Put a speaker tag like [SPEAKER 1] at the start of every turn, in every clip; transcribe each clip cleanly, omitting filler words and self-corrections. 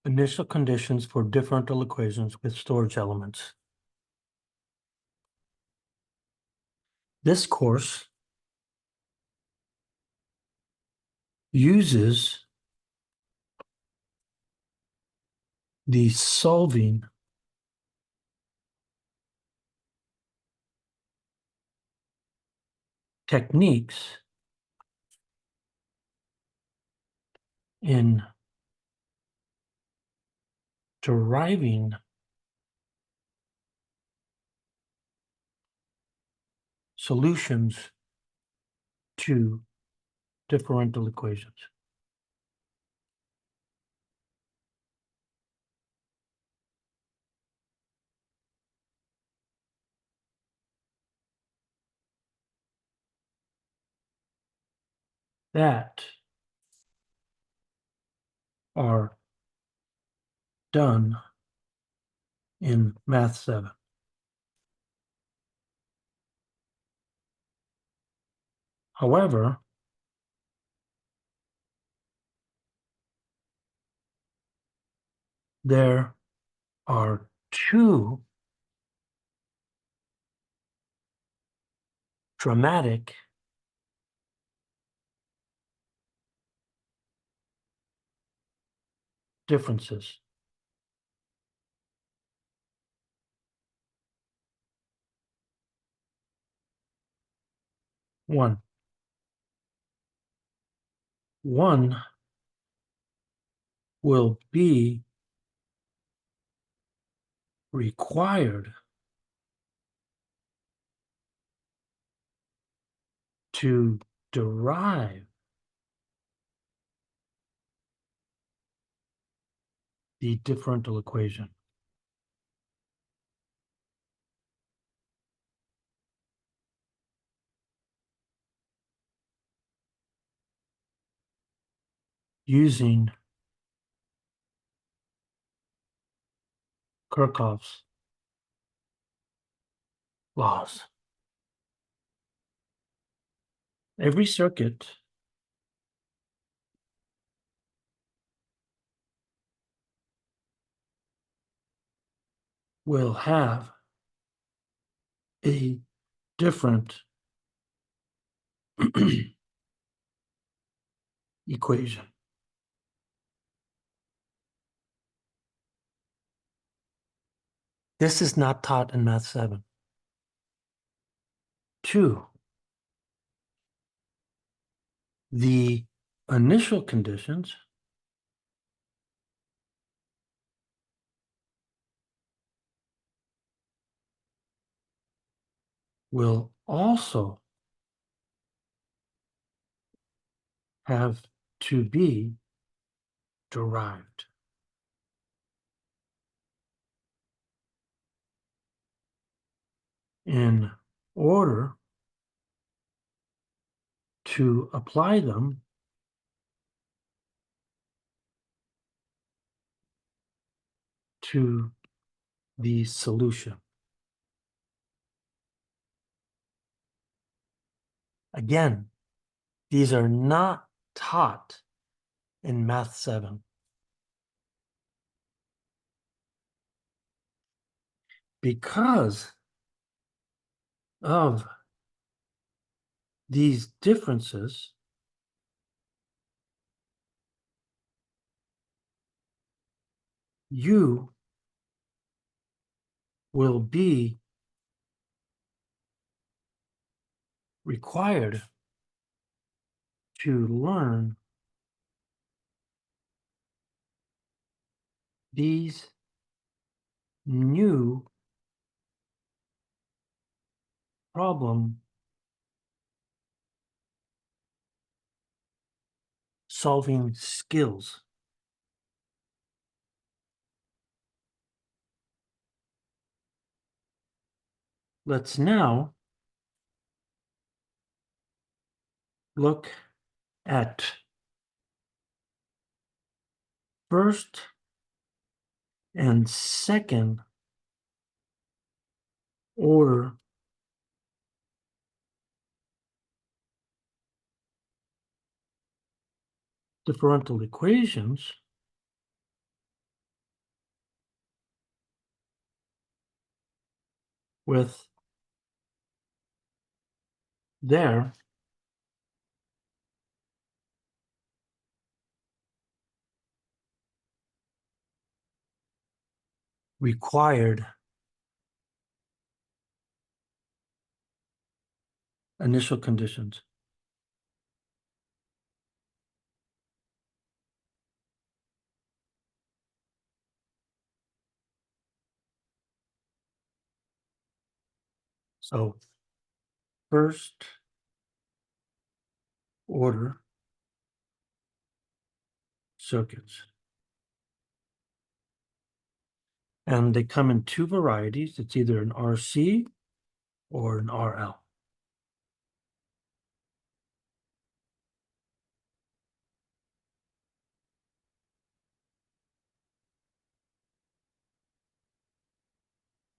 [SPEAKER 1] Initial conditions for differential equations with storage elements. This course uses the solving techniques in deriving solutions to differential equations. That are done in Math 7. However, there are two dramatic differences. One will be required to derive the differential equation. Using Kirchhoff's laws. Every circuit will have a different equation. This is not taught in Math 7. 2, the initial conditions will also have to be derived. In order to apply them to the solution. Again, these are not taught in Math 7. Because of these differences, you will be required to learn these new problem solving skills. Let's now look at first and second order differential equations with their required initial conditions. So first order circuits. And they come in two varieties. It's either an RC or an RL.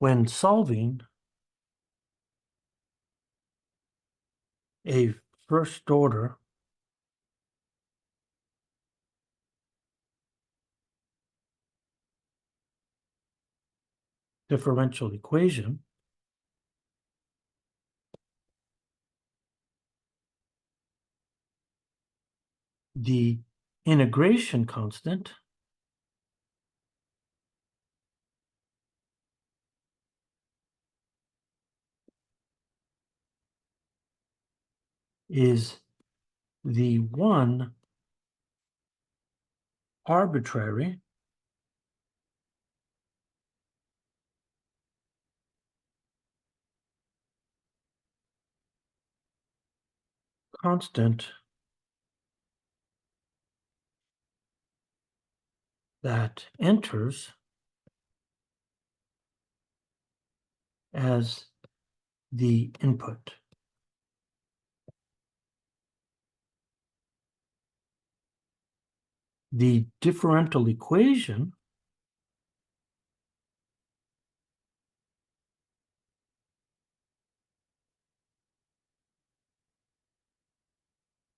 [SPEAKER 1] When solving a first order differential equation, the integration constant is the one arbitrary constant that enters as the input. The differential equation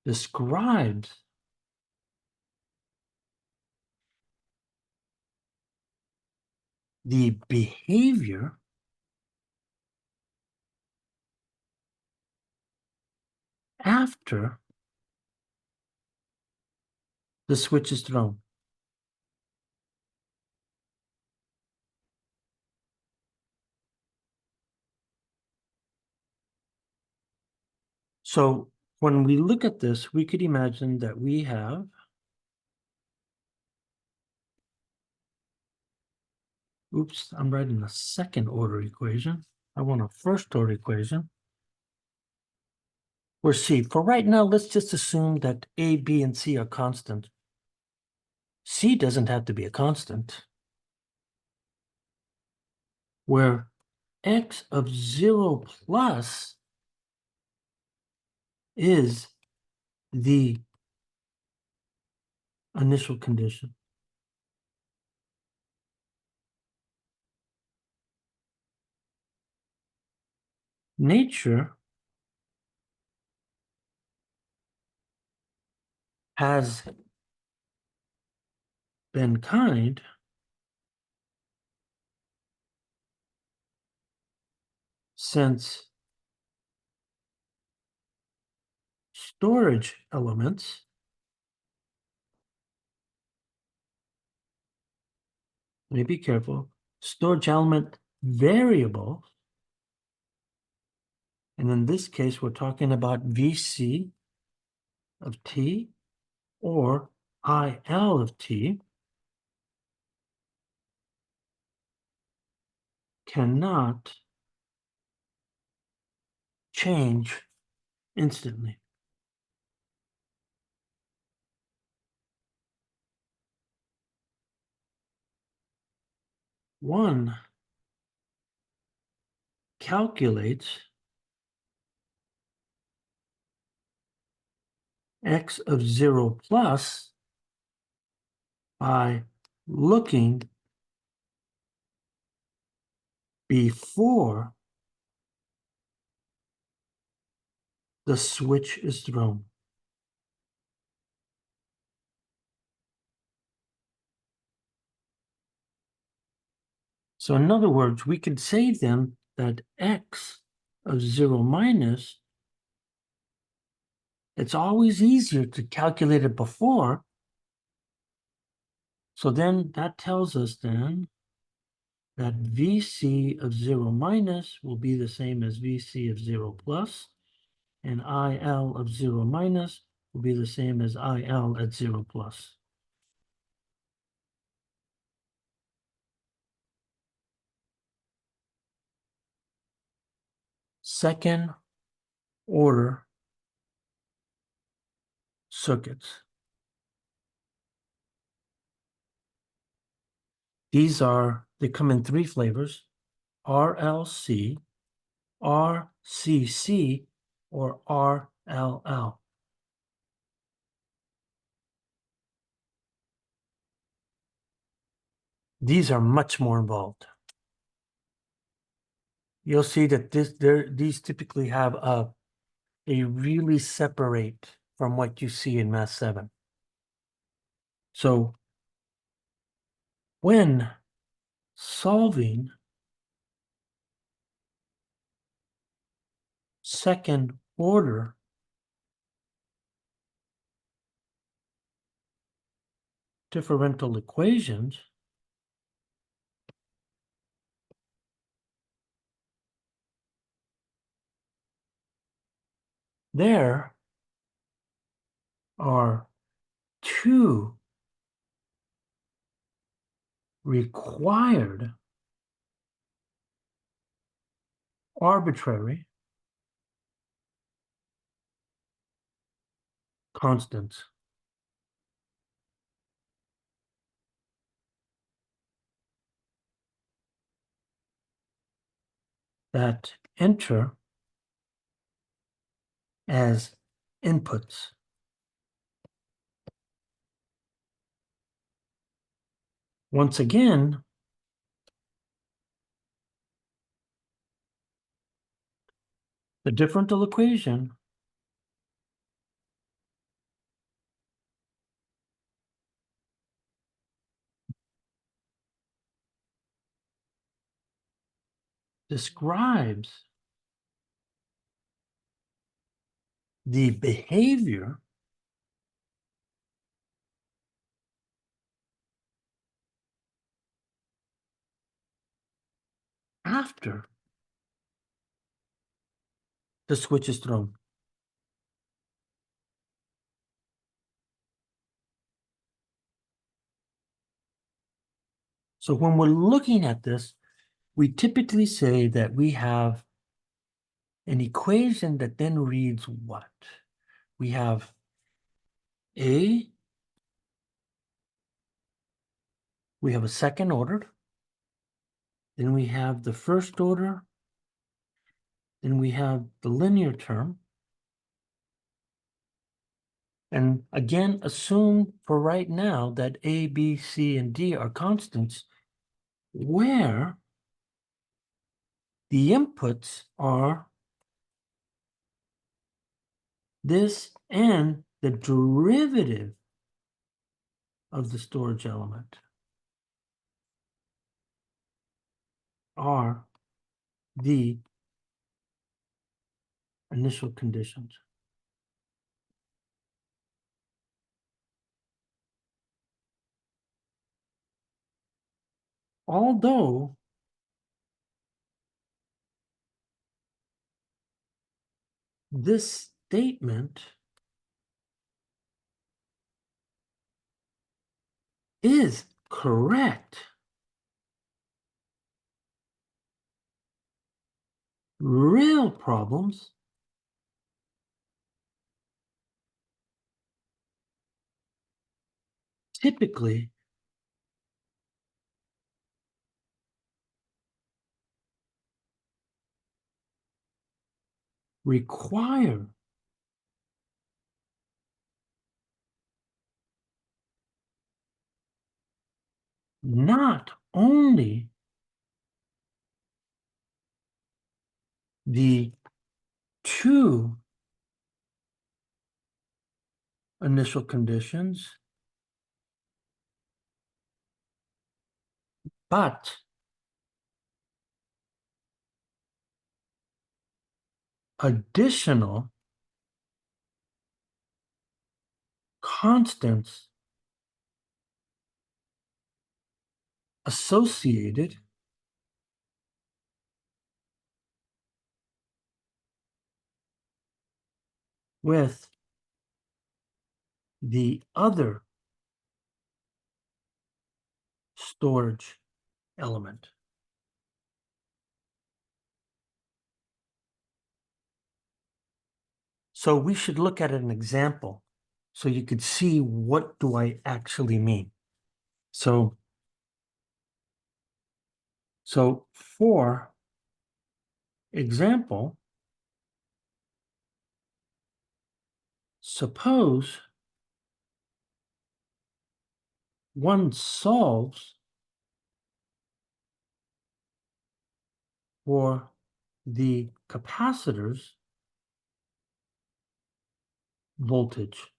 [SPEAKER 1] describes the behavior after the switch is thrown. So when we look at this, we could imagine that we have oops, I'm writing a second order equation. I want a first order equation. Where C, for right now, let's just assume that A, B, and C are constant. C doesn't have to be a constant. Where x of 0 plus is the initial condition. Nature has been kind since storage elements let me be careful, storage element variable, and in this case, we're talking about VC of t or IL of t, cannot change instantly. One calculates x of 0 plus by looking before the switch is thrown. So in other words, we could say then that x of 0 minus, it's always easier to calculate it before. So then that tells us then that VC of 0 minus will be the same as VC of 0 plus, and IL of 0 minus will be the same as IL at 0 plus. Second order circuits. They come in three flavors: RLC, RCC, or RLL. These are much more involved. You'll see that these typically have they really separate from what you see in Math 7. So when solving second order differential equations, there are two required arbitrary constants. That enter as inputs. Once again, the differential equation describes the behavior after the switch is thrown. So when we're looking at this, we typically say that we have an equation that then reads what? We have A, we have a second order, then we have the first order, then we have the linear term. And again, assume for right now that A, B, C, and D are constants, where the inputs are this and the derivative of the storage element are the initial conditions. Although this statement is correct, real problems typically require not only the two initial conditions, but additional constants associated with the other storage element. So we should look at an example so you could see what do I actually mean. So for example, suppose one solves for the capacitor's voltage.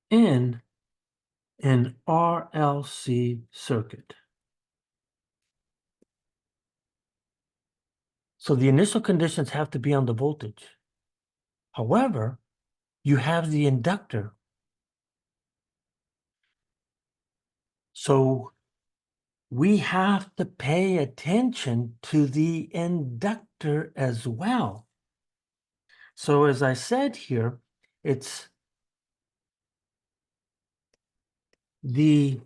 [SPEAKER 1] In an RLC circuit. So the initial conditions have to be on the voltage. However, you have the inductor. So we have to pay attention to the inductor as well. So as I said here, it's the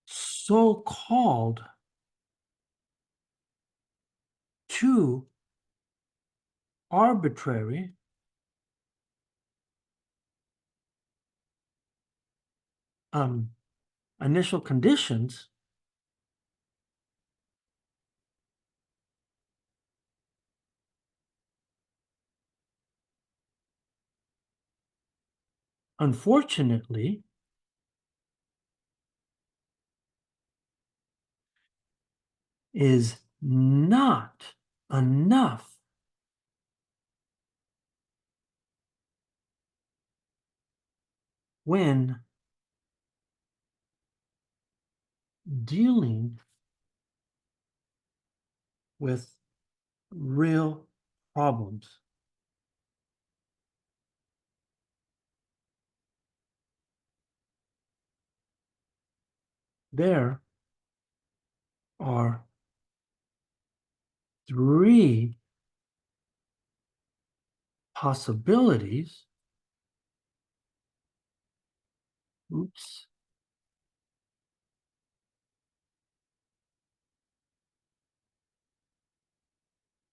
[SPEAKER 1] so-called two arbitrary initial conditions unfortunately is not enough when dealing with real problems. There are three possibilities, oops,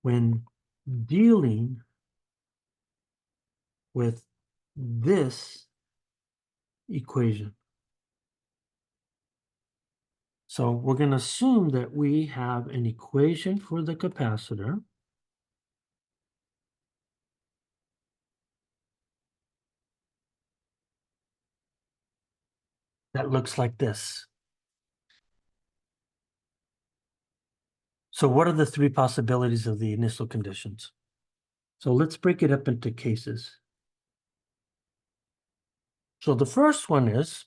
[SPEAKER 1] when dealing with this equation. So we're going to assume that we have an equation for the capacitor that looks like this. So what are the three possibilities of the initial conditions? So let's break it up into cases. So the first one is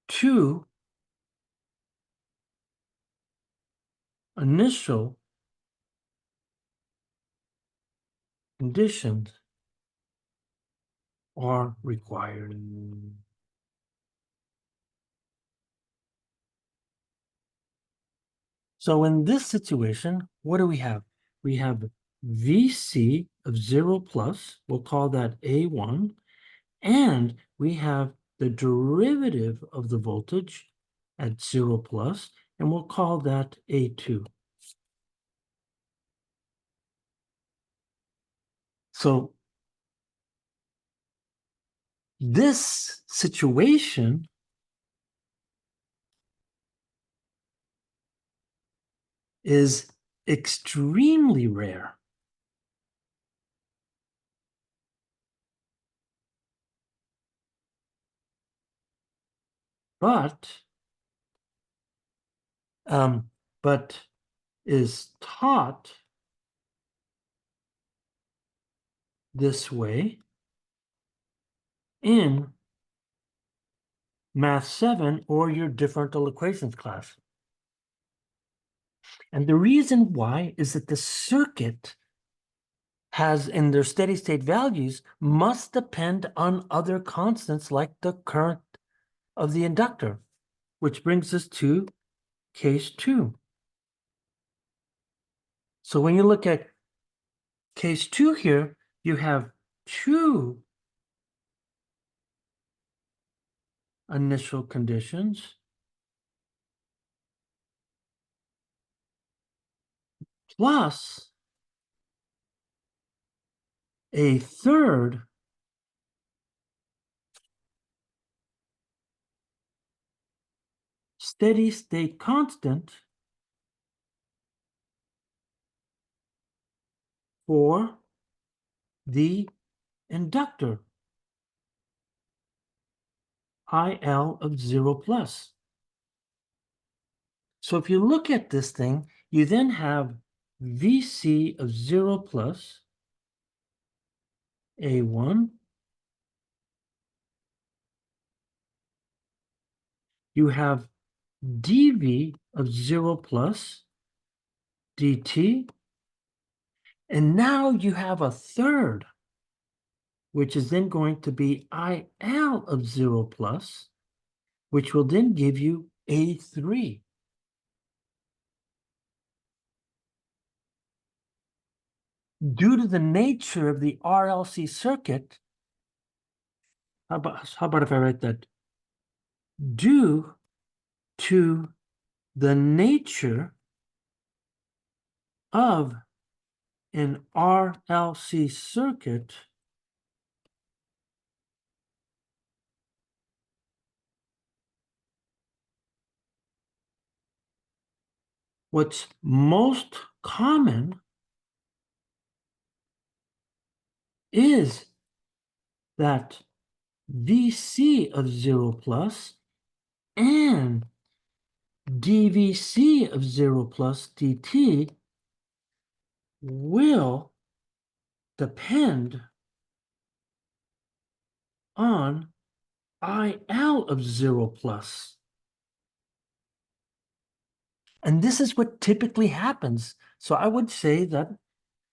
[SPEAKER 1] two initial conditions are required. So in this situation, what do we have? We have VC of 0 plus, we'll call that A1, and we have the derivative of the voltage at 0 plus, and we'll call that A2. So this situation is extremely rare. But is taught this way in Math 7 or your differential equations class. And the reason why is that the circuit has in their steady state values must depend on other constants like the current of the inductor, which brings us to case 2. So when you look at case 2 here, you have 2 initial conditions plus a third steady state constant for the inductor, IL of 0 plus. So if you look at this thing, you then have VC of 0 plus A1. You have dV of 0 plus dt. And now you have a third, which is then going to be IL of 0 plus, which will then give you A3. Due to the nature of the RLC circuit, how about if I write that? Due to the nature of an RLC circuit, what's most common is that VC of 0 plus and dVC of 0 plus dt will depend on IL of 0 plus. And this is what typically happens. So I would say that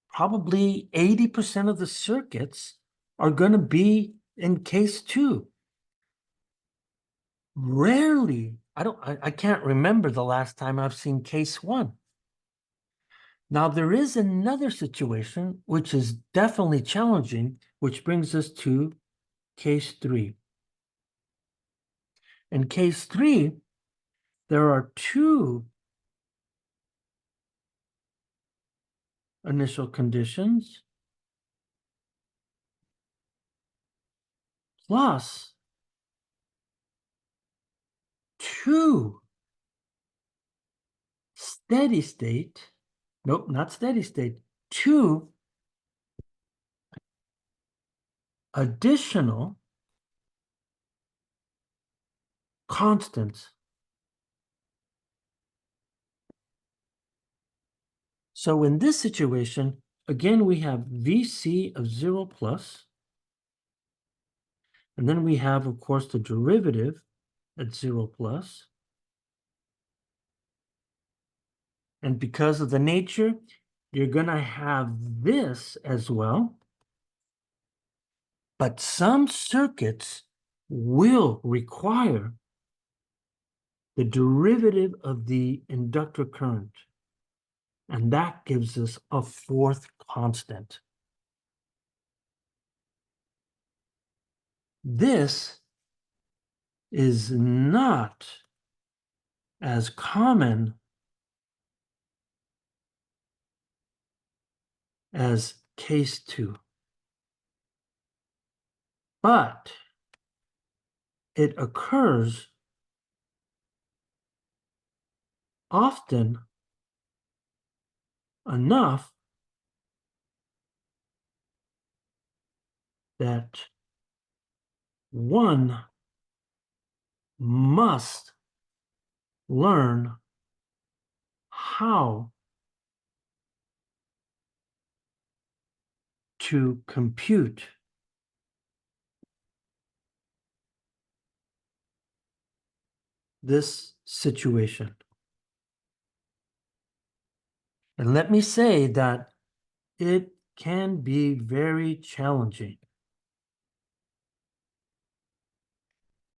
[SPEAKER 1] probably 80% of the circuits are going to be in case 2. Rarely, I can't remember the last time I've seen case 1. Now, there is another situation which is definitely challenging, which brings us to case 3. In case 3, there are 2 initial conditions plus 2 steady state, nope, not steady state, 2 additional constants. So in this situation, again, we have VC of 0 plus, and then we have, of course, the derivative at 0 plus. And because of the nature, you're going to have this as well. But some circuits will require the derivative of the inductor current. And that gives us a fourth constant. This is not as common as case 2. But it occurs often enough that one must learn how to compute this situation. And let me say that it can be very challenging